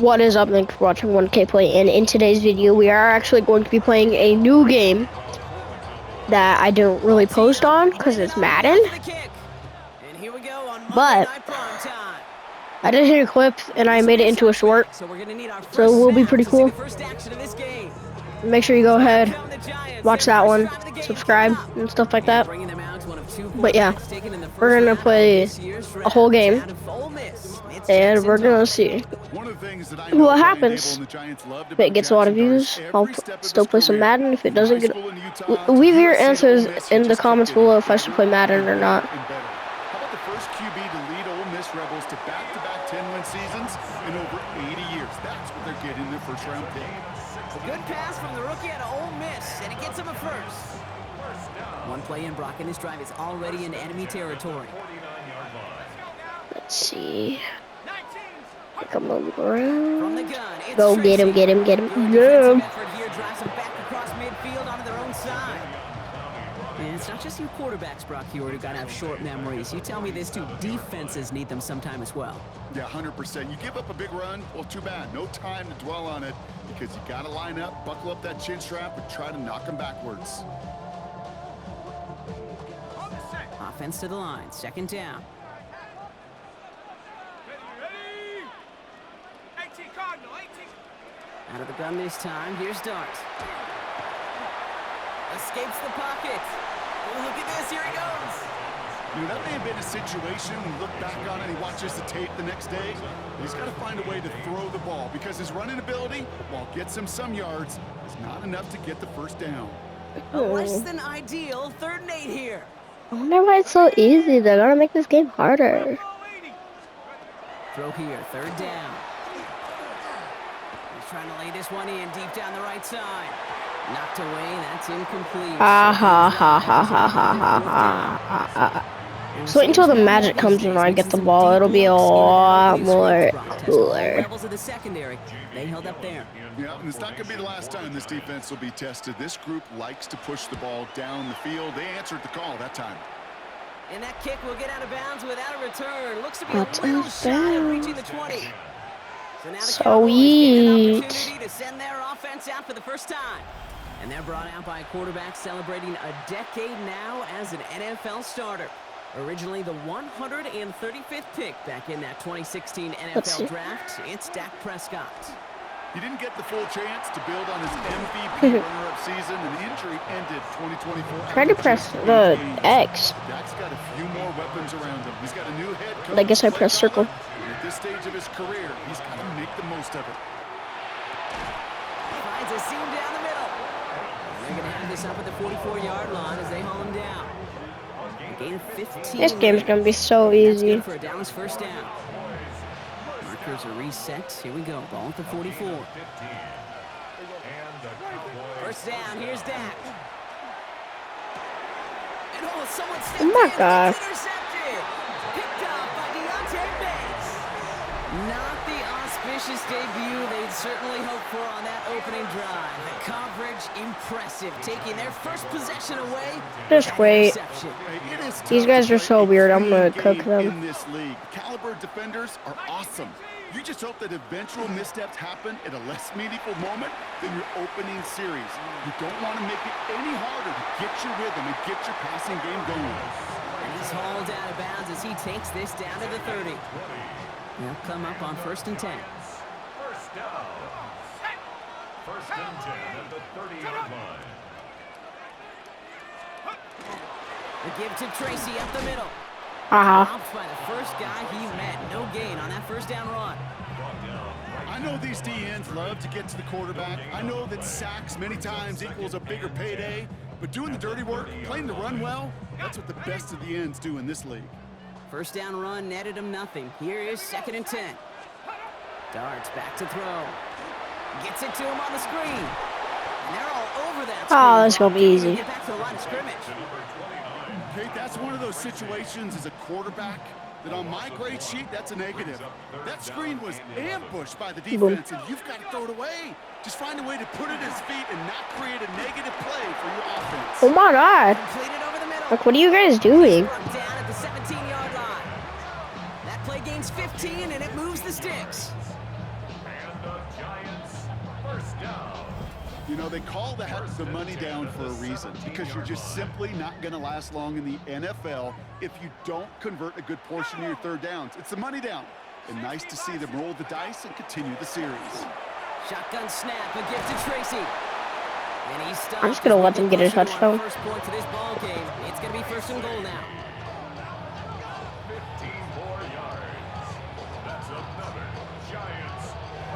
What is up? Thanks for watching 1K Play, and in today's video we are actually going to be playing a new game that I don't really post on because it's Madden, but I did hit a clip and I made it into a short, so it will be pretty cool. Make sure you go ahead, watch that one, subscribe and stuff like that. But yeah, we're gonna play a whole game and we're gonna see what happens. If it gets a lot of views, I'll still play some Madden. If it doesn't get, leave your answers in the comments below if I should play Madden or not. How about the first QB to lead Ole Miss Rebels to back-to-back 10-win seasons in over 80 years? That's what they're getting in their first-round pick. A good pass from the rookie out of Ole Miss, and it gets him a first. One play in, Brock, and his drive is already in enemy territory. Let's see. Come on, go get him, get him, get him, get him. And it's not just you quarterbacks, Brock, who got to have short memories. You tell me this too, defenses need them sometime as well. Yeah, 100%. You give up a big run, well, too bad. No time to dwell on it because you got to line up, buckle up that chin strap, and try to knock them backwards. Offense to the line, second down. Out of the gun this time. Here's Dart. Escapes the pocket. Oh, look at this. Here he goes. You know, that may have been a situation when you look back on it and he watches the tape the next day. He's got to find a way to throw the ball because his running ability, while it gets him some yards, is not enough to get the first down. Less than ideal. 3rd and 8 here. I wonder why it's so easy. They're gonna make this game harder. Throw here. 3rd down. Trying to lay this one in deep down the right side. Knocked away. That's incomplete. Ha ha ha ha ha ha ha ha. So wait until the magic comes in and I get the ball. It'll be a lot more cooler. Rebels of the secondary. They held up there. Yeah, and it's not going to be the last time this defense will be tested. This group likes to push the ball down the field. They answered the call that time. And that kick will get out of bounds without a return. Looks to be a little shy of reaching the 20. So now the Cowboys get an opportunity to send their offense out for the first time. And they're brought out by a quarterback celebrating a decade now as an NFL starter. Originally the 135th pick back in that 2016 NFL draft, it's Dak Prescott. He didn't get the full chance to build on his MVP runner-up season, and the injury ended 2024. Try to press the X. Dak's got a few more weapons around him. He's got a new head coach. I guess I pressed circle. At this stage of his career, he's got to make the most of it. Finds a seam down the middle. They're going to have this up at the 44-yard line as they haul him down. A gain of 15. This game's going to be so easy. For a Dallas first down. Markers are reset. Here we go. Ball at the 44. First down. Here's Dak. And oh my God. Not the auspicious debut they'd certainly hoped for on that opening drive. The coverage, impressive, taking their first possession away. Just wait. These guys are so weird. I'm gonna cook them. In this league, caliber defenders are awesome. You just hope that eventual missteps happen at a less meaningful moment than your opening series. You don't want to make it any harder to get your rhythm and get your passing game going. And he's hauled out of bounds as he takes this down to the 30. They'll come up on 1st and 10. First down. First and 10 at the 30-yard line. The give to Tracy up the middle. Uh-huh. By the first guy he met. No gain on that first down run. I know these DNs love to get to the quarterback. I know that sacks many times equals a bigger payday. But doing the dirty work, playing the run well, that's what the best of the ends do in this league. First down run netted him nothing. Here is 2nd and 10. Darts back to throw. Gets it to him on the screen. And they're all over that screen. Oh, this gonna be easy. Get back to the line of scrimmage. Okay, that's one of those situations as a quarterback that on my grade sheet, that's a negative. That screen was ambushed by the defense, and you've got to throw it away. Just find a way to put it at his feet and not create a negative play for your offense. Oh my God. Like, what are you guys doing? Down at the 17-yard line. That play gains 15, and it moves the sticks. You know, they call that the money down for a reason, because you're just simply not going to last long in the NFL if you don't convert a good portion of your third downs. It's the money down. And nice to see them roll the dice and continue the series. Shotgun snap, a gift to Tracy. And he's stopped. I'm just going to let them get a touchdown. First point to this ball game. It's going to be 1st and goal now. 15 more yards. That's another Giants.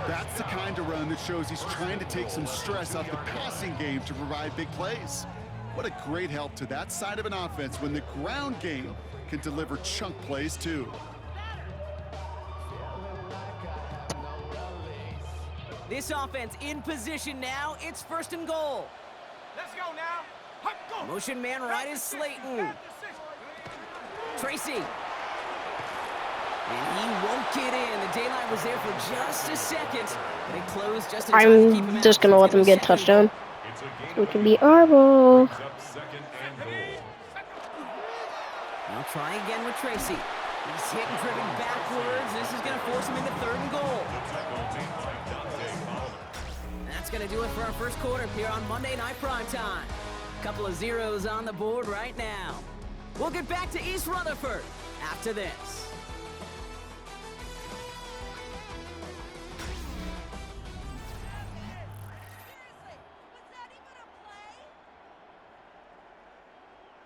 That's the kind of run that shows he's trying to take some stress off the passing game to provide big plays. What a great help to that side of an offense when the ground game can deliver chunk plays too. This offense in position now. It's 1st and goal. Let's go now. Motion man right is Slayton. Tracy. And he won't get in. The daylight was there for just a second. But it closed just in time to keep him out. I'm just going to let them get a touchdown. So we can be Arbo. I'll try again with Tracy. He's hit and driven backwards. This is going to force him into 3rd and goal. That's going to do it for our first quarter here on Monday Night Primetime. Couple of zeros on the board right now. We'll get back to East Rutherford after this.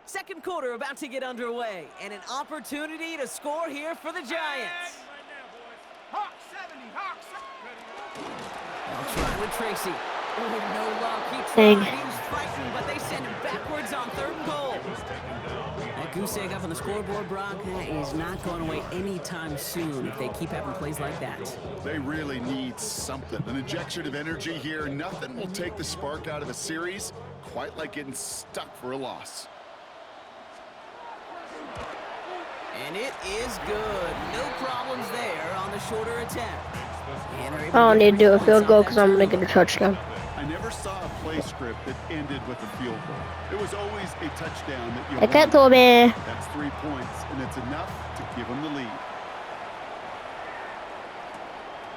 Second quarter about to get underway, and an opportunity to score here for the Giants. Hawk 70, Hawk 70. They'll try with Tracy. Oh, no luck. He tried. He was fighting, but they send him backwards on 3rd and goal. That goose egg up on the scoreboard, Brock, is not going away anytime soon if they keep having plays like that. They really need something. An injection of energy here. Nothing will take the spark out of a series quite like getting stuck for a loss. And it is good. No problems there on the shorter attempt. I don't need to do a field goal because I'm going to get a touchdown. I never saw a play script that ended with a field goal. It was always a touchdown that you I can't won. throw me. That's 3 points, and it's enough to give them the lead.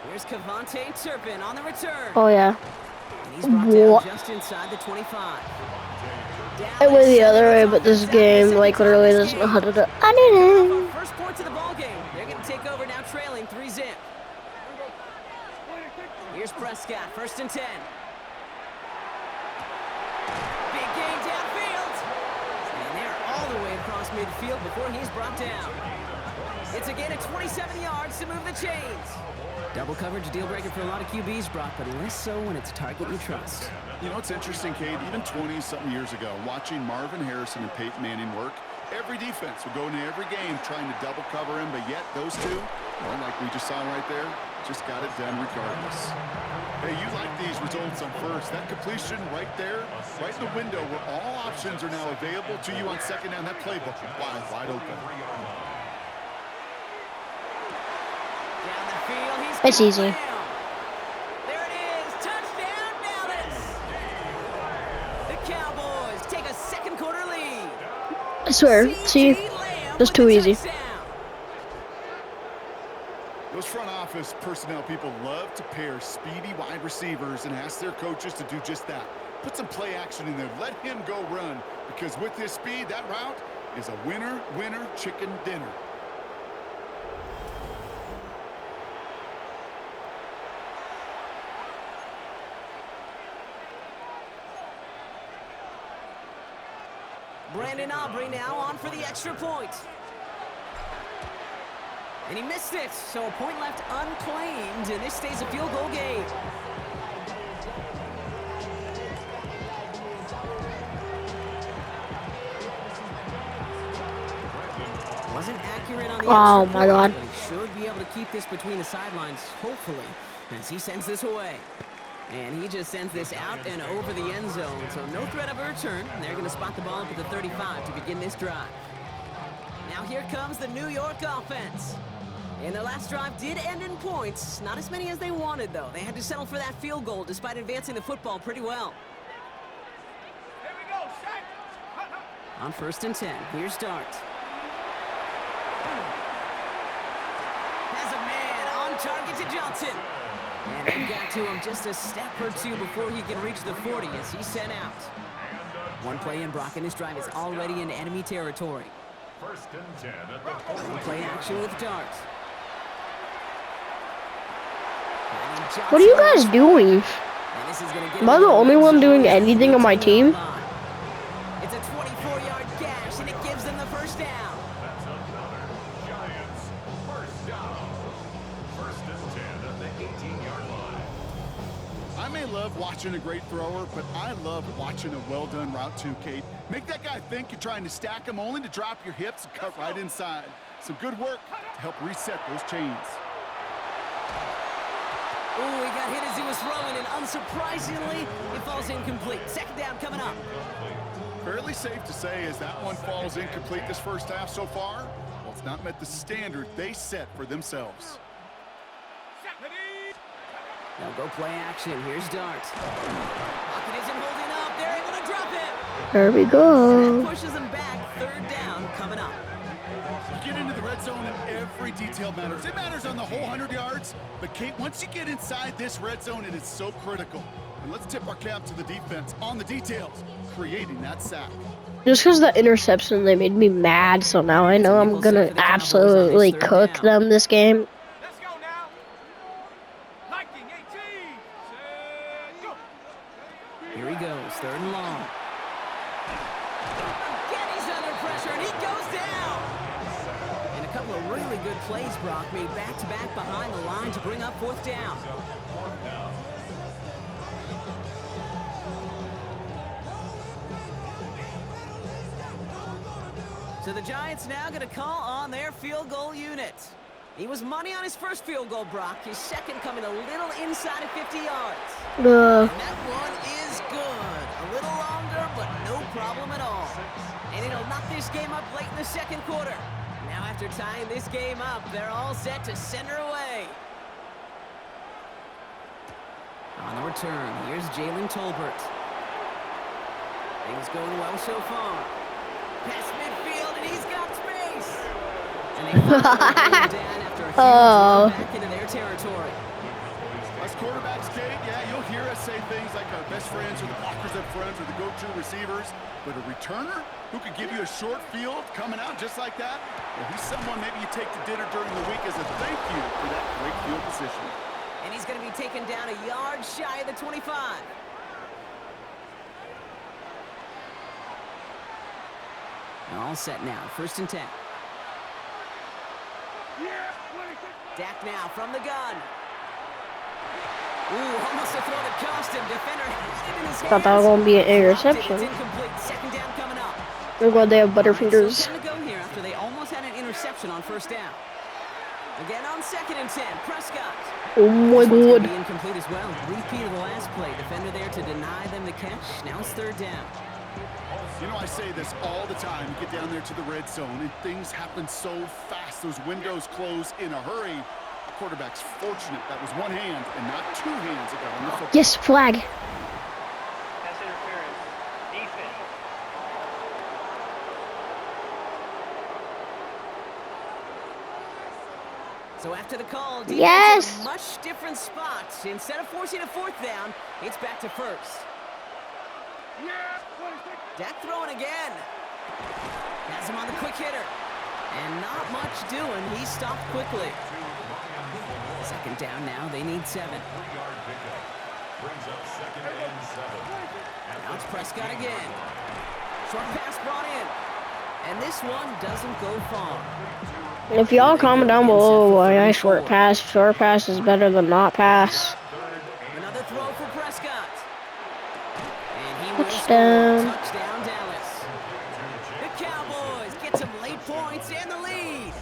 Here's Cavante Turpin on the return. Oh, yeah. And he's brought down just inside the 25. It went the other way, but this game, like, literally doesn't know how to do it. I didn't. First point to the ball game. They're going to take over now, trailing 3-zip. Here's Prescott, 1st and 10. Big gain downfield. And they're all the way across midfield before he's brought down. It's again at 27 yards to move the chains. Double coverage, a deal breaker for a lot of QBs, Brock, but less so when it's a target you trust. You know, it's interesting, Kate, even 20-something years ago, watching Marvin Harrison and Peyton Manning work, every defense would go into every game trying to double cover him, but yet those two, well, like we just saw right there, just got it done regardless. Hey, you like these results on first. That completion right there, right in the window where all options are now available to you on 2nd down. That playbook wide open. Down the field, he's It's easy. down. There it is, touchdown Dallas. The Cowboys take a 2nd quarter lead. I swear. See? That's too easy. Those front office personnel people love to pair speedy wide receivers and ask their coaches to do just that. Put some play action in there. Let him go run, because with his speed, that route is a winner, chicken dinner. Brandon Aubrey now on for the extra point. And he missed it, so a point left unclaimed, and this stays a field goal game. Wasn't accurate on the Oh, extra my God. point, but he should be able to keep this between the sidelines, hopefully, as he sends this away. And he just sends this out and over the end zone, so no threat of a return. They're going to spot the ball up at the 35 to begin this drive. Now here comes the New York offense. And their last drive did end in points. Not as many as they wanted, though. They had to settle for that field goal despite advancing the football pretty well. Here we go, set. On 1st and 10, here's Dart. Has a man on target to Johnson. And they've got to him just a step or two before he can reach the 40 as he's sent out. One play in, Brock, and this drive is already in enemy territory. First and 10 at the 40. Play action with darts. What are you guys doing? Am I the only one doing anything on my team? It's a 24-yard gash, and it gives them the first down. That's another Giants first down. First and 10 at the 18-yard line. I may love watching a great thrower, but I love watching a well-done route too, Kate. Make that guy think you're trying to stack him only to drop your hips and cut right inside. Some good work to help reset those chains. Ooh, he got hit as he was throwing, and unsurprisingly, it falls incomplete. Second down coming up. Fairly safe to say as that one falls incomplete this first half so far, well, it's not met the standard they set for themselves. Now go play action. Here's Dart. Pocket isn't holding up. They're able to drop it. There we And go. that pushes them back. Third down coming up. You get into the red zone and every detail matters. It matters on the whole 100 yards. But, Kate, once you get inside this red zone, it is so critical. And let's tip our cap to the defense on the details, creating that sack. Just because the interception, they made me mad. So now I know I'm going to absolutely cook them this game. Let's go now. Liking 18. Set, go. Here he goes. Third and long. Again, he's under pressure, and he goes down. And a couple of really good plays, Brock, made back-to-back behind the line to bring up fourth down. So the Giants now going to call on their field goal unit. He was money on his first field goal, Brock. His second coming a little inside of 50 yards. And that one is good. A little longer, but no problem at all. And it'll knock this game up late in the second quarter. Now after tying this game up, they're all set to send her away. On the return, here's Jalen Tolbert. Things going well so far. Past midfield, and he's got space. And they finally down after a few back into their territory. As quarterbacks, Kate, yeah, you'll hear us say things like our best friends or the blockers up front or the go-to receivers. But a returner who could give you a short field coming out just like that, well, he's someone maybe you take to dinner during the week as a thank you for that great field position. And he's going to be taken down a yard shy of the 25. All set now. First and 10. Dak now from the gun. Ooh, almost a throw that cost him. Defender had it in his hands. Thought that was gonna be an interception. It's incomplete. Second down coming up. They're glad they have butterfingers. So to go here after they almost had an interception on first down. Again on second and 10. Prescott. Oh my god. Be incomplete as well. Repeat of the last play. Defender there to deny them the catch. Now it's third down. You know, I say this all the time. You get down there to the red zone, and things happen so fast. Those windows close in a hurry. The quarterback's fortunate that was one hand and not two hands that got on the football. Yes, flag. That's interference. Defense. So after the call, defense Yes. in a much different spot. Instead of forcing a fourth down, it's back to first. Dak throwing again. Has him on the quick hitter. And not much doing. He stopped quickly. Second down now. They need 7. Brings up second and 7. Now it's Prescott again. Short pass brought in. And this one doesn't go far. If y'all comment down below why I short pass is better than not pass. Another throw for Prescott. And he will Touchdown. score. Touchdown, Dallas. The Cowboys get some late points and the lead.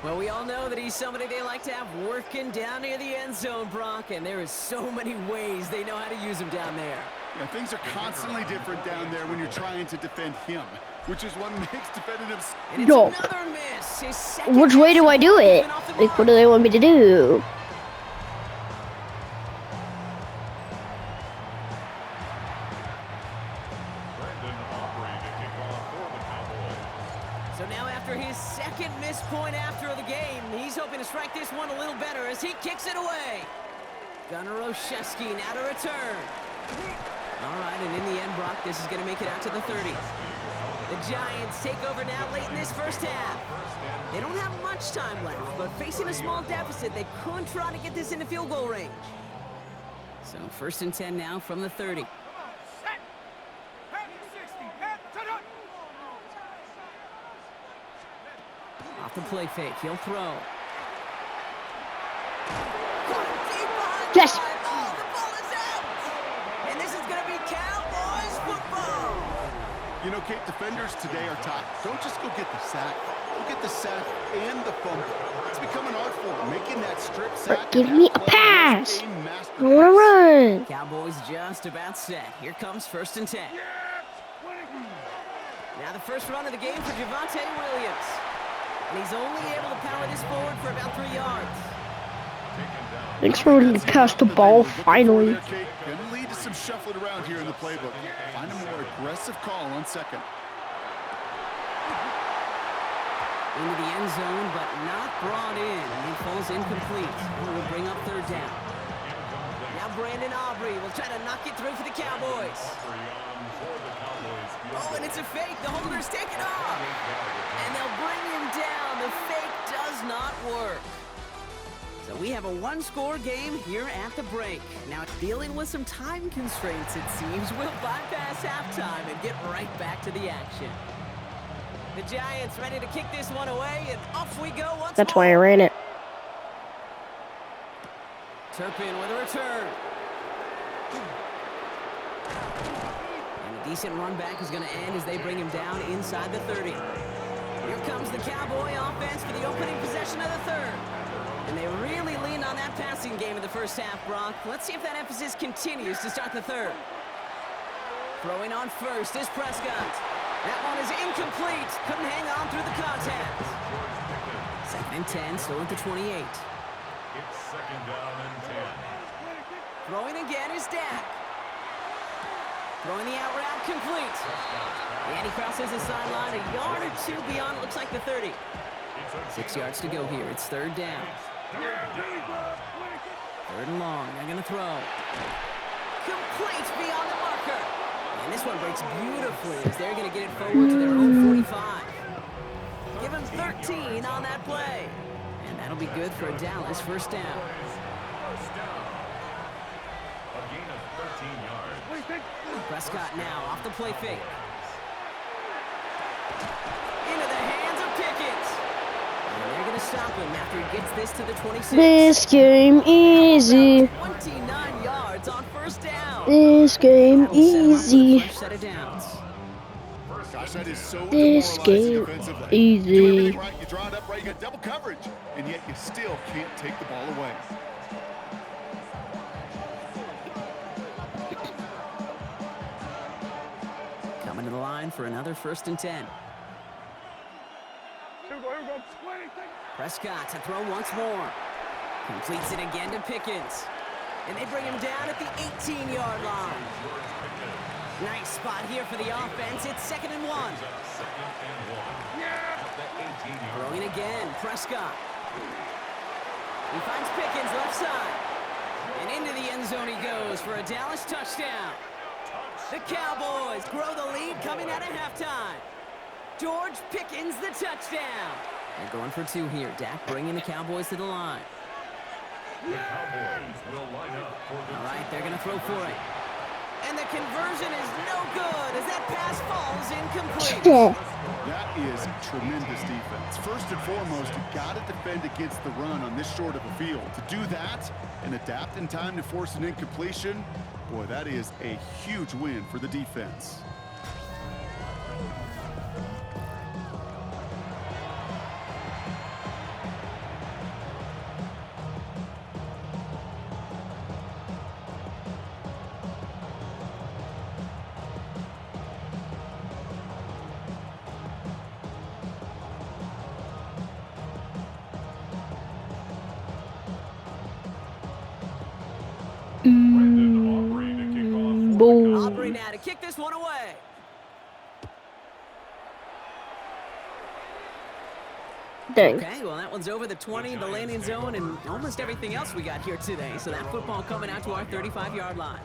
Well, we all know that he's somebody they like to have working down near the end zone, Brock, and there is so many ways they know how to use him down there. Yeah, things are constantly different down there when you're trying to defend him, which is what makes defending him. And it's Yo. another miss. His second Which way do I do it? miss off the Like, mark. what do they want me to do? Brandon Aubrey to kick off for the Cowboys. So now after his second missed point after the game, he's hoping to to strike this one a little better as he kicks it away. Gunnar Olszewski now to return. All right, and in the end, Brock, this is going to make it out to the 30. The Giants take over now late in this first half. They don't have much time left, but facing a small deficit, they could try to get this into field goal range. So 1st and 10 now from the 30. Set. Head 60. Head to the... Off the play fake, he'll throw. Yes. Oh, the ball is out! And this is going to be Cowboys football! You know, Kate, defenders today are top. Don't just go get the sack. Go get the sack and the fumble. It's become an art form, making that strip sack. Give me a pass. I want to run. Cowboys just about set. Here comes 1st and 10. Now the first run of the game for Javonte Williams. And he's only able to power this forward for about 3 yards. Thanks for letting me pass the ball, finally. Gonna lead to some shuffling around here in the playbook. Find a more aggressive call on second. Into the end zone, but not brought in. He falls incomplete. Will bring up 3rd down. Now Brandon Aubrey will try to knock it through for the Cowboys. Oh, and it's a fake. The holder's taken off. And they'll bring him down. The fake does not work. So we have a 1-score game here at the break. Now dealing with some time constraints, it seems. We'll bypass halftime and get right back to the action. The Giants ready to kick this one away, and off we go once That's more. why I ran it. Turpin with a return. And a decent run back is going to end as they bring him down inside the 30. Here comes the Cowboy offense for the opening possession of the 3rd. And they really leaned on that passing game in the first half, Brock. Let's see if that emphasis continues to start the 3rd. Throwing on first is Prescott. That one is incomplete. Couldn't hang on through the contact. 2nd and 10, still at the 28. It's 2nd down and 10. Throwing again is Dak. Throwing the out route complete. And he crosses the sideline a yard or 2 beyond, looks like the 30. 6 yards to go here. It's 3rd down. 3rd and long. They're going to throw. Complete beyond the marker. And this one breaks beautifully as they're going to get it forward to their own 45. Give them 13 on that play. And that'll be good for a Dallas 1st down. First down. A gain of 13 yards. Prescott now off the play fake. Into the hands of Pickens. And they're going to stop him after he gets this to the 26. This game easy. 29 yards on 1st down. This game easy. Set of downs. Gosh, that is so This game easy. You do everything right, you draw it up right, you got double coverage, and yet you still can't take the ball away. Coming to the line for another 1st and 10. Prescott to throw once more. Completes it again to Pickens. And they bring him down at the 18-yard line. Nice spot here for the offense. It's 2nd and 1. Throwing again, Prescott. He finds Pickens left side. And into the end zone he goes for a Dallas touchdown. The Cowboys grow the lead coming out of halftime. George Pickens the touchdown. They're going for 2 here. Dak bringing the Cowboys to the line. The Cowboys will line up for the... All right, they're going to throw for it. And the conversion is no good as that pass falls incomplete. That is tremendous defense. First and foremost, you got to defend against the run on this short of a field. To do that and adapt in time to force an incompletion, boy, that is a huge win for the defense. Aubrey now to kick this one away. Dang. Okay, well, that one's over the 20, the landing zone, and almost everything else we got here today. So that football coming out to our 35-yard line.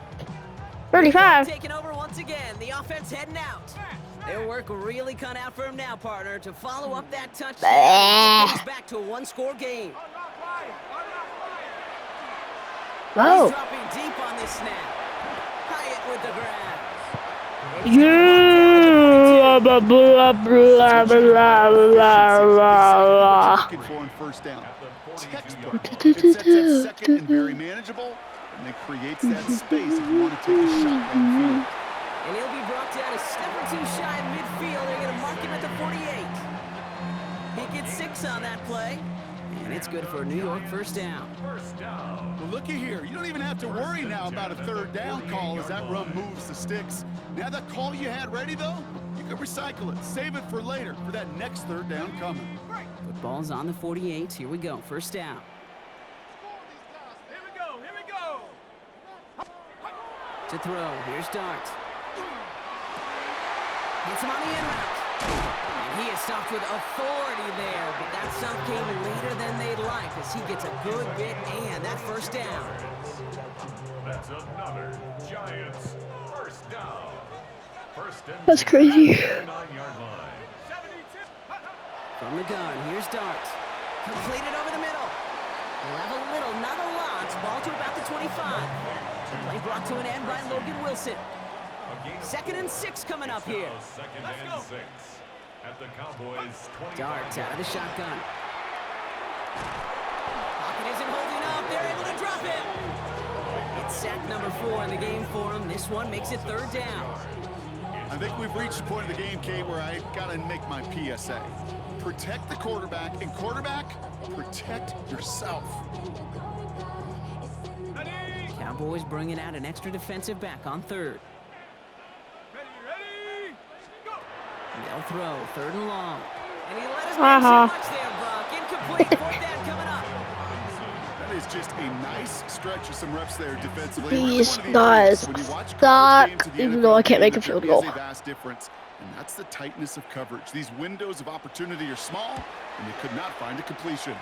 35. Taking over once again. The offense heading out. Their work really cut out for him now, partner, to follow up that touchdown and get things back to a one-score game. Oh. He's dropping deep on this snap. Hyatt with the grab. Yeah, blah, blah, blah, blah, blah. Looking for on first down. Textbook. It sets that second and very manageable, and it creates that space if you want to take a shot downfield. And he'll be brought down a step or two shy of midfield. They're going to mark him at the 48. He gets 6 on that play, and it's good for a New York first down. Well, looky here. You don't even have to worry now about a third down call as that run moves the sticks. Now that call you had ready, though, you can recycle it. Save it for later for that next third down coming. Football's on the 48. Here we go. First down. Here we go. Here we go. To throw. Here's Dart. Hits him on the in route. And he is stopped with authority there, but that stop came later than they'd like as he gets a good bit and that first down. That's another Giants first down. First and That's crazy. 9-yard line. 72. From the gun, here's Dart. Completed over the middle. We'll have a little, not a lot. Ball to about the 25. Play brought to an end by Logan Wilson. 2nd and 6 coming up here. Second and 6 at the Cowboys 20. Dart out of the shotgun. Pocket isn't holding up. They're able to drop it. It's sack number 4 in the game for him. This one makes it third down. I think we've reached the point of the game, Kate, where I got to make my PSA. Protect the quarterback, and quarterback, protect yourself. Cowboys bringing out an extra defensive back on third. Ready. Go. They'll throw, 3rd and long. And he let us know too much there, Brock. Incomplete, 4th down coming up. That is just a nice stretch of some reps there defensively. These guys suck, even though I can't make a field goal. A vast difference, and that's the tightness of coverage. These windows of opportunity are small, and they could not find a completion.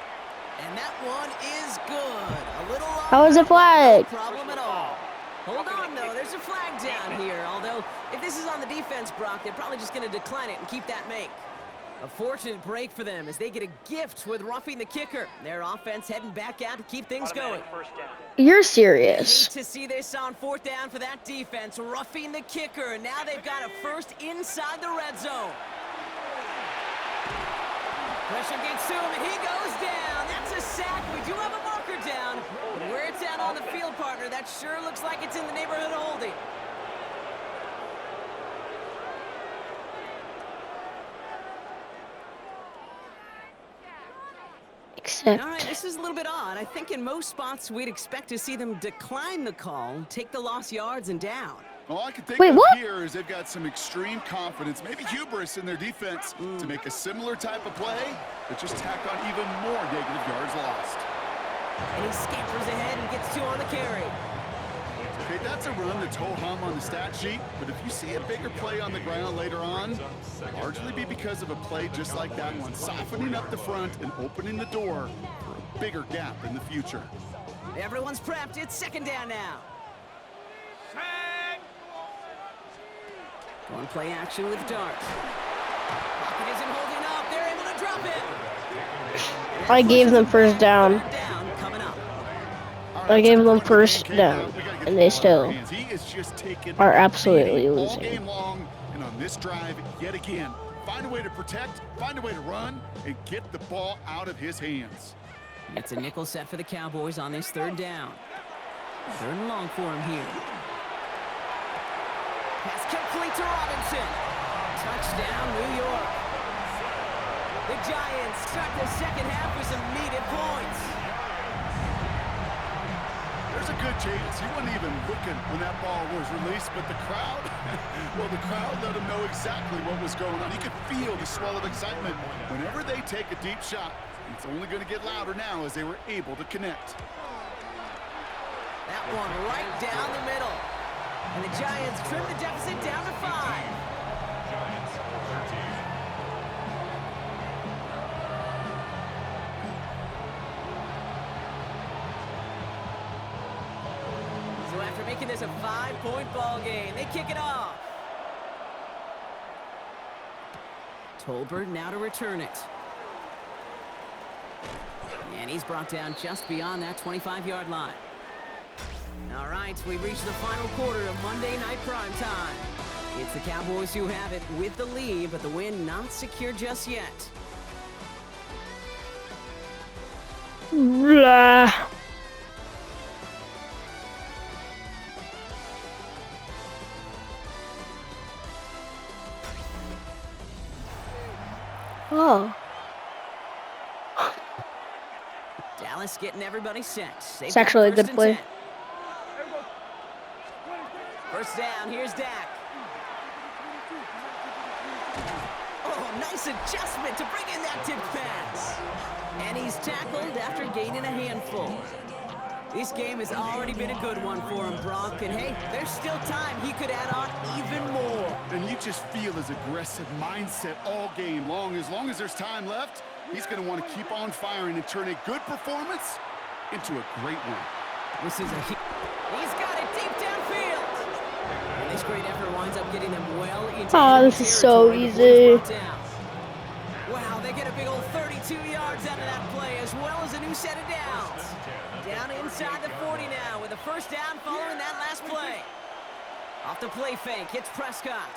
And that one is good. A little long. How is it flag? No problem at all. Hold on, though. There's a flag down here. Although, if this is on the defense, Brock, they're probably just going to decline it and keep that make. A fortunate break for them as they get a gift with roughing the kicker. Their offense heading back out to keep things going. You're serious. To see this on 4th down for that defense, roughing the kicker. And now they've got a first inside the red zone. Pressure gets to him, and he goes down. That's a sack. We do have a marker down. But where it's at on the field, partner, that sure looks like it's in the neighborhood of holding. Except. All right, this is a little bit odd. I think in most spots we'd expect to see them decline the call, take the lost yards and down. All I can think Wait, of what? here is they've got some extreme confidence, maybe hubris in their defense to make a similar type of play, but just tack on even more negative yards lost. And he scampers ahead and gets 2 on the carry. Okay, that's a run that's ho-hum on the stat sheet, but if you see a bigger play on the ground later on, it'll largely be because of a play just like that one, softening up the front and opening the door for a bigger gap in the future. Everyone's prepped. It's 2nd down now. One play action with Dart. Pocket isn't holding up. They're able to drop it. I gave them first down. Third down coming up. I gave them first down, and they still are absolutely all losing. game long, and on this drive yet again, find a way to protect, find a way to run, and get the ball out of his hands. It's a nickel set for the Cowboys on this 3rd down. 3rd and long for him here. Pass complete to Robinson. Touchdown, New York. The Giants start the 2nd half with some needed points. There's a good chance he wasn't even looking when that ball was released, but the crowd, well, the crowd let him know exactly what was going on. You could feel the swell of excitement. Whenever they take a deep shot, it's only going to get louder now as they were able to connect. That one right down the middle. And the Giants trim the deficit down to 5. Giants 13. So after making this a 5-point ball game, they kick it off. Tolbert now to return it. And he's brought down just beyond that 25-yard line. All right, we've reached the final quarter of Monday Night Prime Time. It's the Cowboys who have it with the lead, but the win not secure just yet. Blah. Oh. Dallas getting everybody set. It's actually a good play. First down, here's Dak. Oh, nice adjustment to bring in that tip pass. And he's tackled after gaining a handful. This game has already been a good one for him, Brock. And hey, there's still time he could add on even more. And you just feel his aggressive mindset all game long. As long as there's time left, he's going to want to keep on firing and turn a good performance into a great one. This is he's got it deep downfield. And this great effort winds up getting them well into this is so easy. Wow, they get a big old 32 yards out of that play, as well as a new set of downs. Down inside the 40 now with a first down following that last play. Off the play fake, hits Prescott.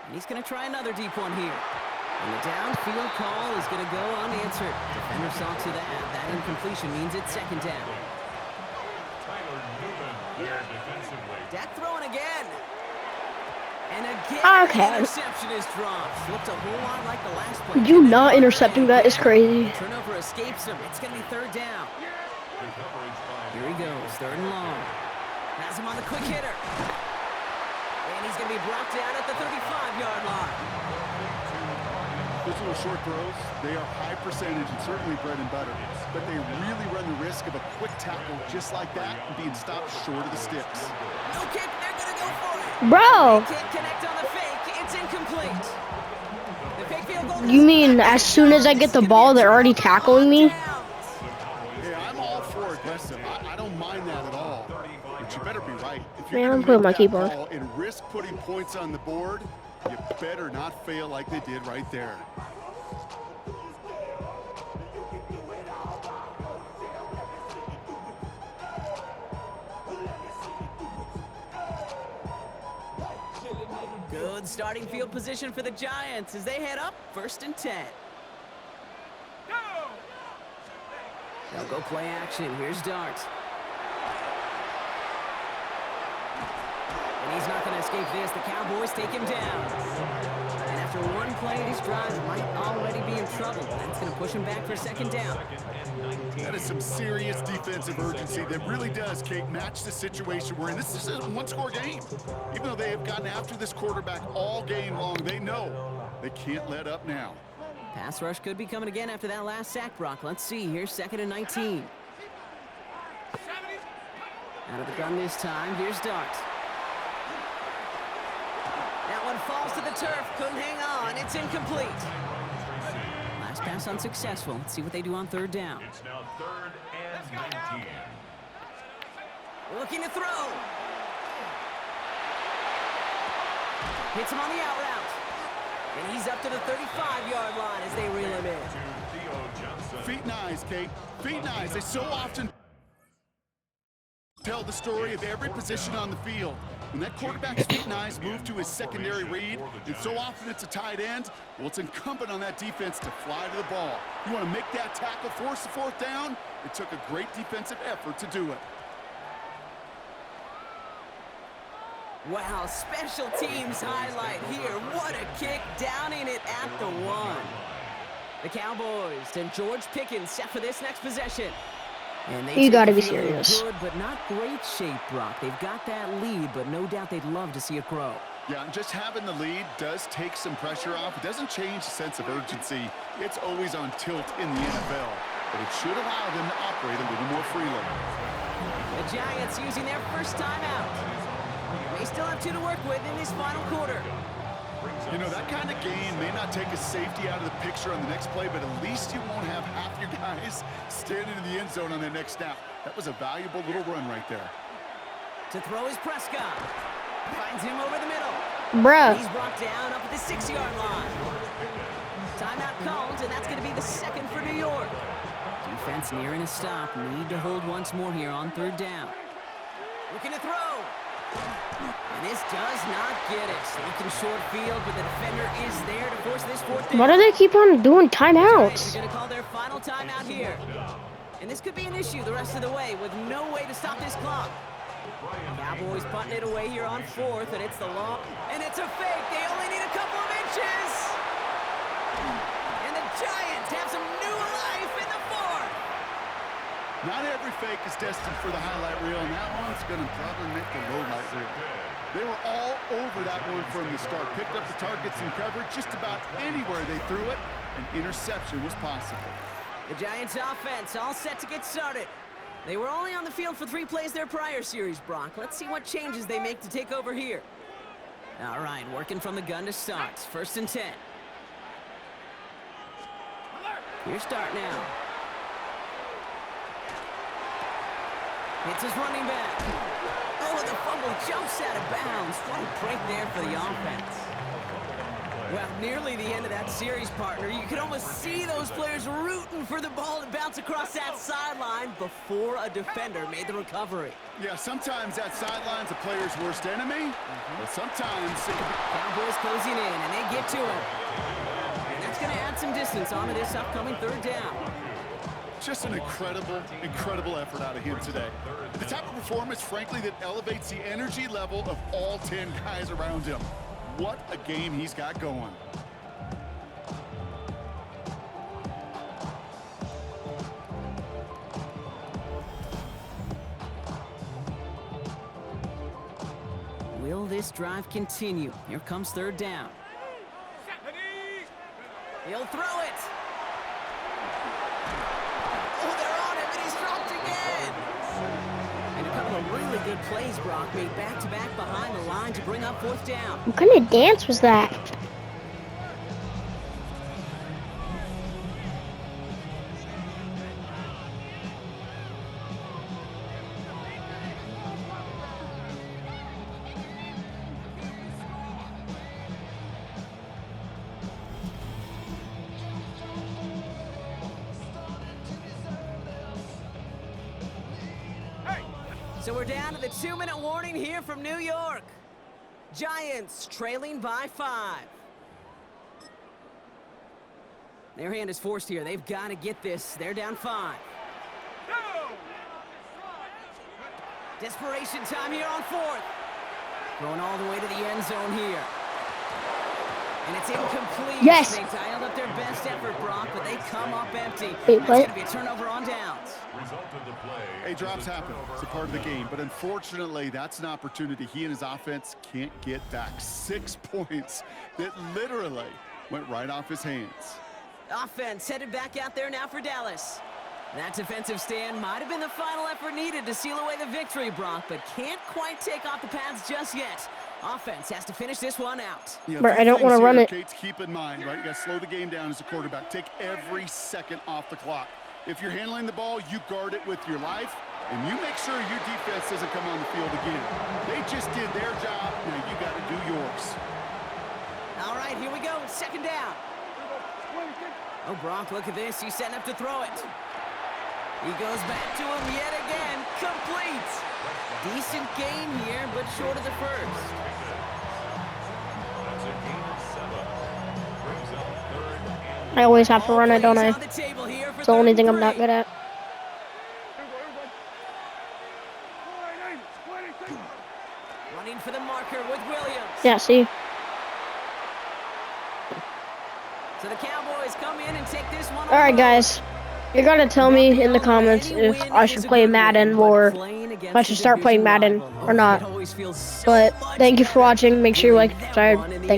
And he's going to try another deep one here. And the downfield call is going to go unanswered. Defender saw to that. That incompletion means it's second down. Dak throwing again. And again, the interception is dropped. Looked a whole lot like the last play. You not intercepting that is crazy. Turnover escapes him. It's going to be third down. Here he goes, third and long. Has him on the quick hitter. And he's going to be brought down at the 35-yard line. Those little short throws, they are high percentage and certainly bread and butter. But they really run the risk of a quick tackle just like that and being stopped short of the sticks. No kick, they're going to go for it. Bro. They can't connect on the fake. It's incomplete. The fake field goal. You mean as soon as I get the ball, they're already tackling me? I don't mind that at all, but you better be right. If Man, I'm putting my keyboard. And risk putting points on the board, you better not fail like they did right there. Good starting field position for the Giants as they head up 1st and 10. They'll go play action. Here's Dart. And he's not going to escape this. The Cowboys take him down. And after one play, this drive might already be in trouble. That's going to push him back for second down. That is some serious defensive urgency that really does, Kate, match the situation we're in. This is a one-score game. Even though they have gotten after this quarterback all game long, they know they can't let up now. Pass rush could be coming again after that last sack, Brock. Let's see. Here's 2nd and 19. Out of the gun this time. Here's Dart. That one falls to the turf. Couldn't hang on. It's incomplete. Last pass unsuccessful. Let's see what they do on 3rd down. It's now 3rd and 19. Looking to throw. Hits him on the out route. And he's up to the 35-yard line as they reel him in. Feet and eyes, Kate. Feet and eyes. They so often tell the story of every position on the field. When that quarterback's feet and eyes move to his secondary read, and so often it's a tight end, well, it's incumbent on that defense to fly to the ball. You want to make that tackle, force the 4th down? It took a great defensive effort to do it. Wow, special teams highlight here. What a kick, downing it at the 1. The Cowboys and George Pickens set for this next possession. And you gotta be serious. Good, but not great shape, Brock. They've got that lead, but no doubt they'd love to see it grow. Yeah, and just having the lead does take some pressure off. It doesn't change the sense of urgency. It's always on tilt in the NFL, but it should allow them to operate a little more freely. The Giants using their first timeout. They still have 2 to work with in this final quarter. You know, that kind of game may not take a safety out of the picture on the next play, but at least you won't have half your guys standing in the end zone on the next snap. That was a valuable little run right there. To throw his Prescott. Finds him over the middle. Bruh. He's brought down up at the 6-yard line. Timeout called, and that's going to be the second for New York. Defense nearing a stop. Need to hold once more here on 3rd down. Looking to throw. And this does not get it. Looking short field, but the defender is there to force this 4th down. Why do they keep on doing timeouts? They're going to call their final timeout here. And this could be an issue the rest of the way with no way to stop this clock. Cowboys punting it away here on 4th, and it's the long. And it's a fake. They only need a couple of inches. And the Giants have some new life in the 4th. Not every fake is destined for the highlight reel, and that one's going to probably make the low light reel. They were all over that one from the start. Picked up the targets and covered just about anywhere they threw it. An interception was possible. The Giants offense all set to get started. They were only on the field for 3 plays their prior series, Brock. Let's see what changes they make to take over here. All right, working from the gun to start. 1st and 10. Here's start now. It's his running back. Oh, the fumble jumps out of bounds. What a break there for the offense. Well, nearly the end of that series, partner. You could almost see those players rooting for the ball to bounce across that sideline before a defender made the recovery. Yeah, sometimes that sideline's a player's worst enemy, but sometimes it can be... Cowboys closing in, and they get to him. And that's going to add some distance onto this upcoming 3rd down. Just an incredible effort out of him today. The type of performance, frankly, that elevates the energy level of all 10 guys around him. What a game he's got going. Will this drive continue? Here comes 3rd down. He'll throw it. Oh, they're on him, and he's dropped again. And a couple of really good plays, Brock, made back-to-back behind the line to bring up 4th down. What kind of dance was that? So we're down to the 2-minute warning here from New York. Giants trailing by 5. Their hand is forced here. They've got to get this. They're down 5. Desperation time here on 4th. Going all the way to the end zone here. And it's incomplete. Yes. They dialed up their best effort, Brock, but they come up empty. Wait, That's what? going to be a turnover on downs. Result of the play. Hey, drops happen. It's a part of the game. But unfortunately, that's an opportunity he and his offense can't get back. 6 points that literally went right off his hands. Offense headed back out there now for Dallas. That defensive stand might have been the final effort needed to seal away the victory, Brock, but can't quite take off the pads just yet. Offense has to finish this one out. Yeah, But I don't want to run it. Kate's, keep in mind, right? You got to slow the game down as a quarterback. Take every second off the clock. If you're handling the ball, you guard it with your life, and you make sure your defense doesn't come on the field again. They just did their job. Now you got to do yours. All right, here we go. 2nd down. Oh, Brock, look at this. He's setting up to throw it. He goes back to him yet again. Complete. Decent gain here, but short of the first. That's a gain of 7. Brings up 3rd and I always have to run it, don't I? On the table here for It's the only 3rd thing and I'm not 3. good at. Running for the marker with Williams. Yeah, see? So the Cowboys come in and take this one. Alright, guys. You're gonna tell me in the comments if I should play Madden or if I should start playing Madden or not. But thank you for watching. Make sure you like, subscribe. Thank